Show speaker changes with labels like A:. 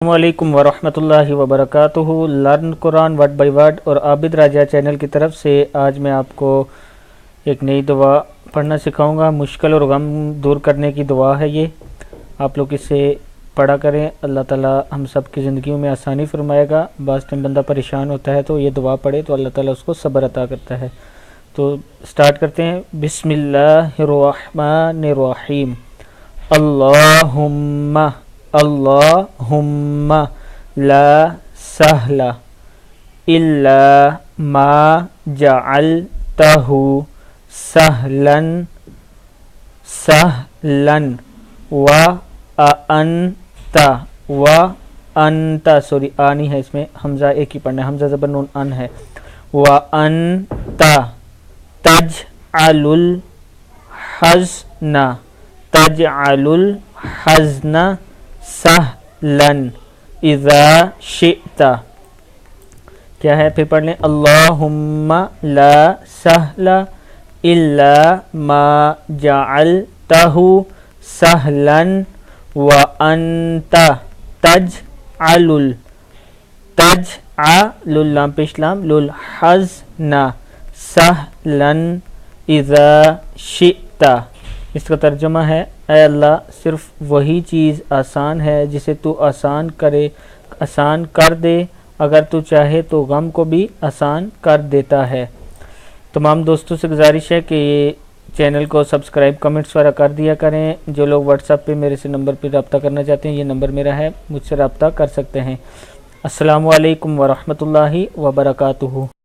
A: السلام علیکم ورحمۃ اللہ وبرکاتہ۔ Learn Quran word by word اور عابد راجہ چینل کی طرف سے آج میں آپ کو ایک نئی دعا پڑھنا سکھاؤں گا۔ مشکل اور غم دور کرنے کی دعا ہے یہ، آپ لوگ اسے پڑھا کریں۔ اللہ تعالیٰ ہم سب کی زندگیوں میں آسانی فرمائے گا۔ بعض ٹائم بندہ پریشان ہوتا ہے تو یہ دعا پڑھے تو اللہ تعالیٰ اس کو صبر عطا کرتا ہے۔ تو سٹارٹ کرتے ہیں۔ بسم اللہ الرحمن الرحیم۔ اللہم لا سہل الا ما جعلتہ سہلا وانت سوری آنی ہے، اس میں حمزہ ایک ہی پڑھنا ہے، حمزہ زبر نون ان ہے۔ وانت تجعل الحزن سہلا اذا شئت۔ کیا ہے؟ پھر پڑھ لیں۔ اللہم لا سہل الا ما جعلتہ سہلا وانت تجعل لام پیش لام الحزن سہلا اذا شئت۔ اس کا ترجمہ ہے، اے اللہ صرف وہی چیز آسان ہے جسے تو آسان کر دے، اگر تو چاہے تو غم کو بھی آسان کر دیتا ہے۔ تمام دوستوں سے گزارش ہے کہ یہ چینل کو سبسکرائب، کمنٹس وغیرہ کر دیا کریں۔ جو لوگ واٹس ایپ پہ میرے سے نمبر پہ رابطہ کرنا چاہتے ہیں، یہ نمبر میرا ہے، مجھ سے رابطہ کر سکتے ہیں۔ السلام علیکم ورحمۃ اللہ وبرکاتہ۔